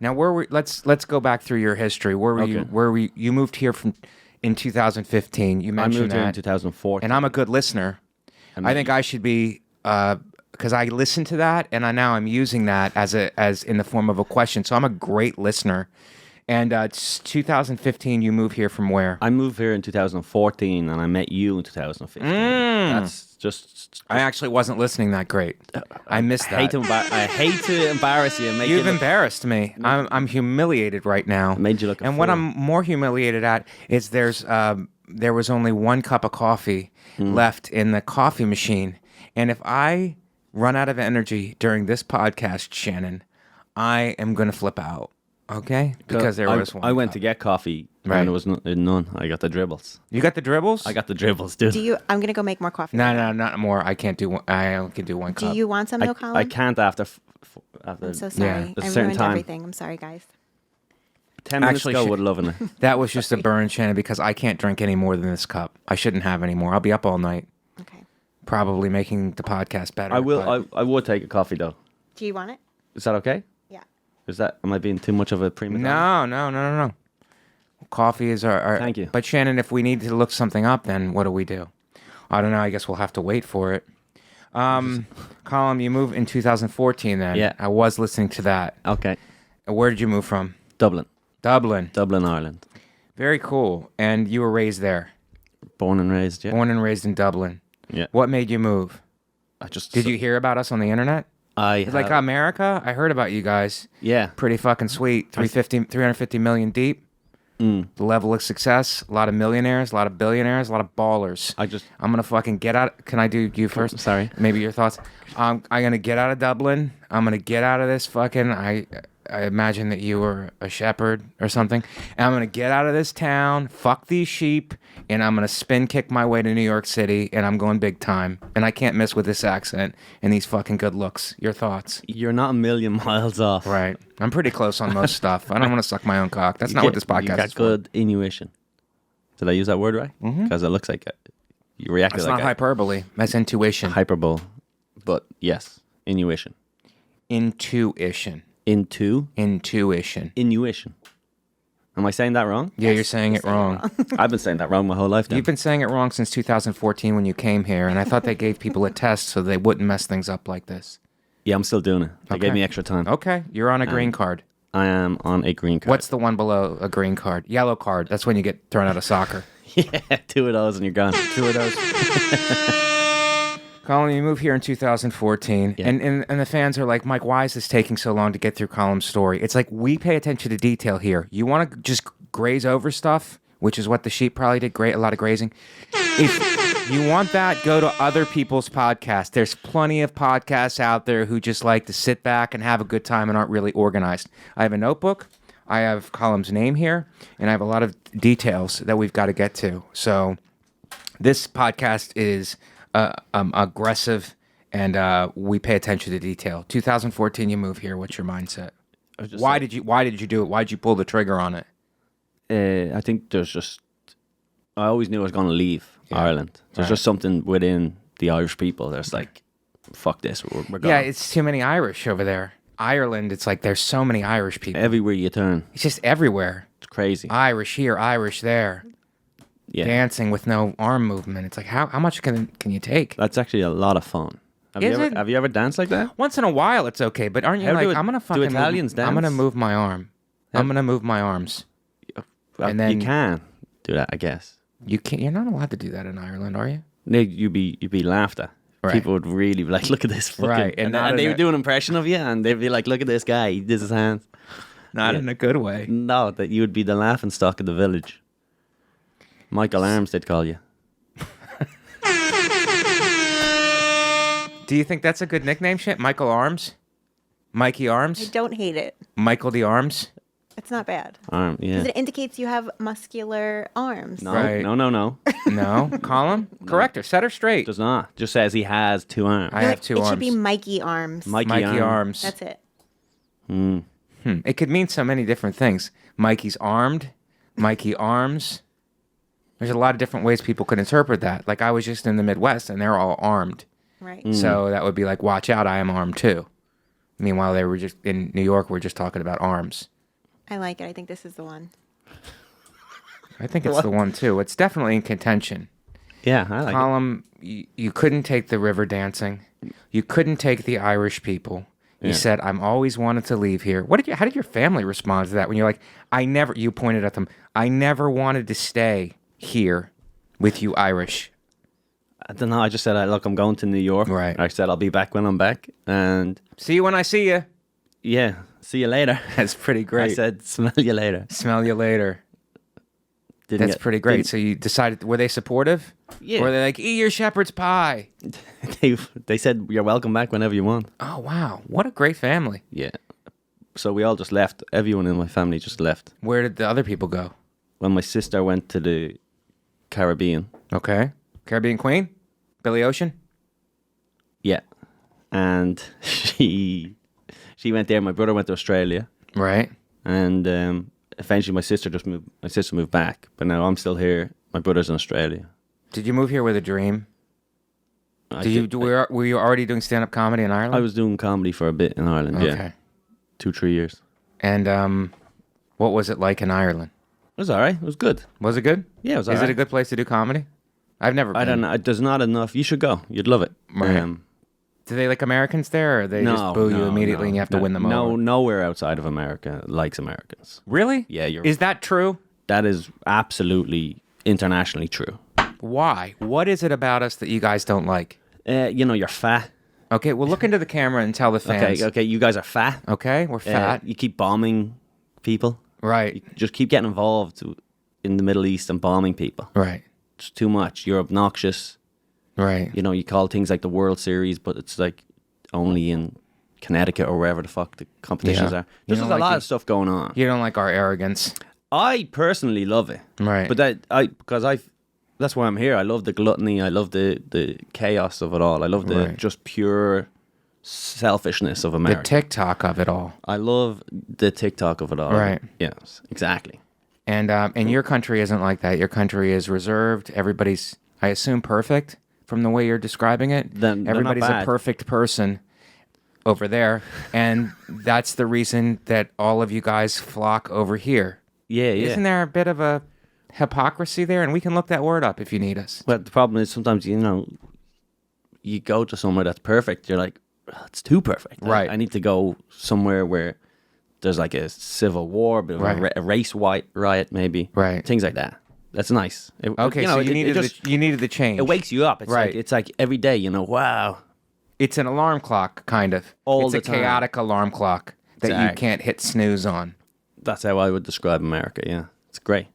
Now, let's go back through your history. You moved here in 2015. You mentioned I moved that. here in 2014. And I'm a good listener. I think I should be, because I listened to that, and now I'm using that as in the form of a question. So I'm a great listener. And it's 2015. You moved here from where? I moved here in 2014, and I met you in 2015. That's just. I actually wasn't listening that great. I missed that. I hate to embarrass you. And make You've you embarrassed me. I'm humiliated right now. Made you look. And what I'm more humiliated at is there was only one cup of coffee left in the coffee machine, and if I run out of energy during this podcast, Shannon, I am gonna flip out. Okay, because there was one. I went to get coffee, right, and there was none. I got the dribbles. You got the dribbles? I got the dribbles, dude. I'm gonna go make more coffee. No, not more. I can't do one. I only can do one cup. Do you want some, though, Colin? I can't after. I'm so sorry. a I certain ruined time. everything. I'm sorry, guys. 10 minutes Actually, ago, would love it. That was just a burn, Shannon, because I can't drink any more than this cup. I shouldn't have any more. I'll be up all night. Okay. Probably making the podcast better. I will. but- I would take a coffee though. Do you want it? Is that okay? Yeah. Am I being too much of a prima donna? No. Coffee is our. Thank you. But Shannon, if we need to look something up, then what do we do? I don't know. I guess we'll have to wait for it. Colum, you moved in 2014 then. Yeah. I was listening to that. Okay. Where did you move from? Dublin, Ireland. Very cool. And you were raised there? Born and raised. Yeah. Born and raised in Dublin. Yeah. What made you move? Did you hear about us on the internet? It's like America? I heard about you guys. Yeah. Pretty fucking sweet. 350 million deep. The level of success. A lot of millionaires, a lot of billionaires, a lot of ballers. I'm going to fucking get out. Can I do you first? Sorry. Maybe your thoughts. I'm going to get out of Dublin. I'm going to get out of this fucking... I imagine that you were a shepherd or something. And I'm going to get out of this town, fuck these sheep, and I'm going to spin kick my way to New York City, and I'm going big time. And I can't miss with this accent and these fucking good looks. Your thoughts? You're not a million miles off. Right. I'm pretty close on most stuff. I don't want to suck my own cock. That's not what this podcast is for. You got good intuition. Did I use that word right? Because it looks like you reacted It's like not hyperbole. That's intuition. hyperbole. But yes, intuition. Intuition. Intuition. Am I saying that wrong? Yeah, you're saying it wrong. I've been saying that wrong my whole life now. You've been saying it wrong since 2014 when you came here, and I thought they gave people a test so they wouldn't mess things up like this. Yeah, I'm still doing it. They gave Okay. me extra time. Okay, you're on a green card. I am on a green card. What's the one below a green card? Yellow card. That's when you get thrown out of soccer. Yeah, 2 of those and you're gone. 2 of those. Colin, you moved here in 2014, Yeah. and the fans are like, Mike, why is this taking so long to get through Colum's story? It's like, we pay attention to detail here. You want to just graze over stuff, which is what the sheep probably did, a lot of grazing. If you want that, go to other people's podcasts. There's plenty of podcasts out there who just like to sit back and have a good time and aren't really organized. I have a notebook. I have Colum's name here, and I have a lot of details that we've got to get to. So this podcast is... aggressive, and we pay attention to detail. 2014, you move here. What's your mindset? Why did you do it? Why did you pull the trigger on it? I think I always knew I was going to leave Ireland. There's just something within the Irish people that's like, fuck this, we're going. Yeah, it's too many Irish over there. Ireland, it's like there's so many Irish people. Everywhere you turn. It's just everywhere. It's crazy. Irish here, Irish there. Yeah. Dancing with no arm movement. It's like, how much can you take? That's actually a lot of fun. Have you ever danced like that? Once in a while, it's okay, but aren't you How I'm gonna fucking Italians I'm gonna dance? move my arm. I'm gonna move my arms. And then- you can do that, I guess. You can't. You're not allowed to do that in Ireland, are you? You'd be laughed at. Right. People would really be like, look at this fucking... Right, and And, not in they a- would do an impression of you, and they'd be like, look at this guy, he does his hands. Not Yeah. in a good way. No, that you would be the laughing stock of the village. Michael Arms, they'd call you. Do you think that's a good nickname, shit? Michael Arms? Mikey I Arms? don't hate it. Michael the Arms? It's not bad. Arm, yeah. Because it indicates you have muscular arms. No, Right. no. No? Column? Correct her. Set her straight. Does not. Just says he has 2 arms. I have 2 It arms. should be Mikey arms. Mikey Arms. That's it. It could mean so many different things. Mikey's armed. Mikey Arms. There's a lot of different ways people could interpret that. Like I was just in the Midwest and they're all armed. Right. So that would be like, watch out, I am armed too. Meanwhile, they were just in New York. We're just talking about arms. I like it. I think this is the one. I think it's the one too. It's definitely in contention. Yeah, I like it. Colum, you couldn't take the river dancing. You couldn't take the Irish people. You said, I'm always wanted to leave here. How did your family respond to that when you're like, you pointed at them, I never wanted to stay here with you Irish. I don't know. I just said, look, I'm going to New York. Right. I said, I'll be back when I'm back. And See you when I see you. yeah, see you later. That's pretty great. I said, smell you later. Smell you later. That's pretty great. So you decided, were they supportive? Yeah. Or were they like, eat your shepherd's pie? They said, you're welcome back whenever you want. Oh, wow. What a great family. Yeah. So we all just left. Everyone in my family just left. Where did the other people go? When my sister went to the Caribbean. Okay. Caribbean Queen? Billy Ocean? Yeah. And she went there. My brother went to Australia. Right. And eventually my sister moved back. But now I'm still here. My brother's in Australia. Did you move here with a dream? Were you already doing stand-up comedy in Ireland? I was doing comedy for a bit in Ireland, yeah. Okay. 2-3 years. And what was it like in Ireland? It was all right. It was good. Was it good? Yeah, it was Is all right. it a good place to do comedy? I've never been. I don't know. There's not enough. You should go. You'd love it. Right. Do they like Americans there, or they just boo you immediately and you have to win them over? Nowhere outside of America likes Americans. Really? Yeah, Is that true? That is absolutely internationally true. Why? What is it about us that you guys don't like? You're fat. Okay, well, look into the camera and tell the fans. Okay, you guys are fat. Okay, we're fat. You keep bombing people. Right. You just keep getting involved in the Middle East and bombing people. Right. It's too much. You're obnoxious. Right. You call things like the World Series, but it's like only in Connecticut or wherever the fuck the competitions are. There's just a lot of stuff going on. You don't like our arrogance. I personally love it. Right. But that's why I'm here. I love the gluttony. I love the chaos of it all. I love the just pure selfishness of America. The TikTok of it all. I love the TikTok of it all. Right. Yes, exactly. And your country isn't like that. Your country is reserved. Everybody's, I assume, perfect from the way you're describing it. Then everybody's not a bad. perfect person over there, and that's the reason that all of you guys flock over here. Yeah. Isn't there a bit of a hypocrisy there? And we can look that word up if you need us. But the problem is sometimes, you go to somewhere that's perfect. You're like, it's too perfect. Right. I need to go somewhere where there's like a civil war, but a race riot maybe. Right. Things like that. That's nice. So you needed the change. It wakes you up. Right. It's like every day, wow. It's an alarm clock, kind of. All it's the a time. chaotic alarm clock that you can't hit snooze on. That's how I would describe America, yeah. It's great.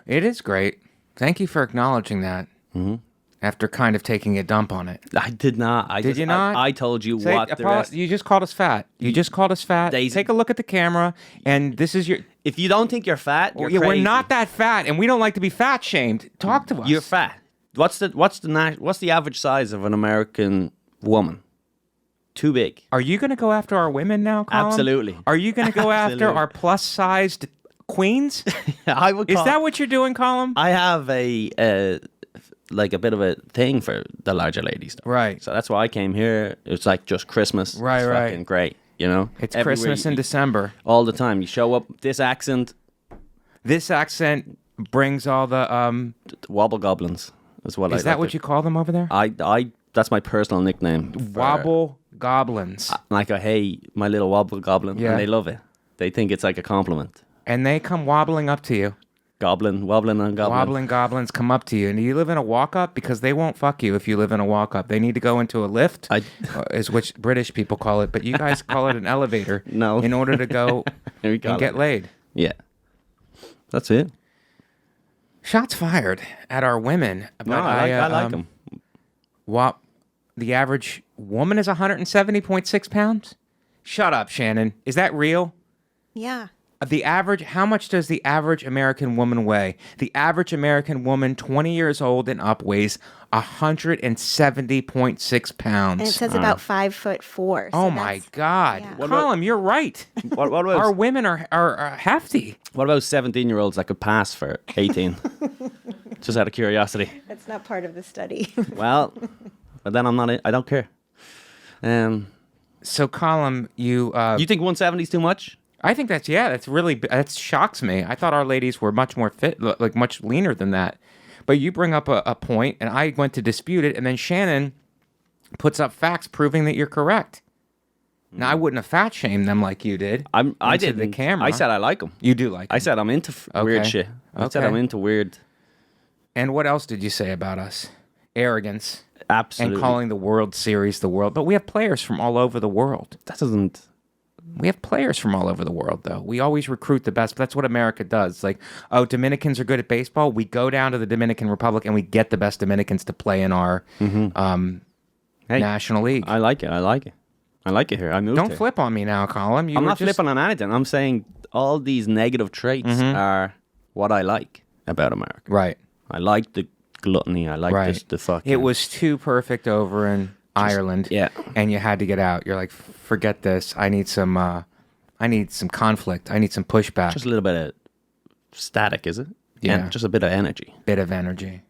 It is great. Thank you for acknowledging that. Mm-hmm. After kind of taking a dump on it. I did not. Did you not? I told you what the rest... You just called us fat. You just called us fat. Take a look at the camera, and this is your... If you don't think you're fat, you're crazy. We're not that fat, and we don't like to be fat shamed. Talk to us. You're fat. What's the average size of an American woman? Too big. Are you going to go after our women now, Colum? Absolutely. Are you going to go after our plus-sized queens? I would. Is that what you're doing, Colum? I have a bit of a thing for the larger ladies, though. Right. So that's why I came here. It's like just Christmas. Right, it's right. Fucking great. It's Christmas in December. All the time. You show up. This accent brings all the wobble goblins. Is that what you call them over there? I that's my personal nickname. Wobble goblins. Like hey, my little wobble goblin. Yeah. And they love it. They think it's like a compliment. And they come wobbling up to you. Wobbling and goblin. Wobbling goblins come up to you. And do you live in a walk-up? Because they won't fuck you if you live in a walk-up. They need to go into a lift, is which British people call it. But you guys call it an elevator. No. In order to go and get laid. Yeah. That's it. Shots fired at our women. But I like them. The average woman is 170.6 pounds? Shut up, Shannon. Is that real? Yeah. How much does the average American woman weigh? The average American woman, 20 years old and up, weighs 170.6 pounds. And it says about 5'4". So oh my God. Yeah. Colum, you're right. What about our women are hefty. What about 17-year-olds that could pass for 18? Just out of curiosity. That's not part of the study. Well, but then I don't care. So, Colum, you You think 170 is too much? I think that shocks me. I thought our ladies were much more fit, like much leaner than that. But you bring up a point, and I went to dispute it, and then Shannon puts up facts proving that you're correct. Now, I wouldn't have fat shamed them like you did. I into didn't. the camera. I said I like them. You do like I them. said I'm into weird Okay. shit. I said Okay. I'm into weird. And what else did you say about us? Arrogance. Absolutely. And calling the World Series the world. But we have players from all over the world. That doesn't. We have players from all over the world, though. We always recruit the best. That's what America does. Like, oh, Dominicans are good at baseball. We go down to the Dominican Republic and we get the best Dominicans to play in our Hey, National League. I like it. I like it. I like it here. I moved Don't here. flip on me now, Colum. I'm not flipping on anything. I'm saying all these negative traits are what I like about America. Right. I like the gluttony. I like Right. the fucking. It was too perfect over in Ireland. yeah. And you had to get out. You're like, forget this. I need some conflict. I need some pushback. just a little bit of static, is it? Yeah. And just a bit of energy. Bit of energy.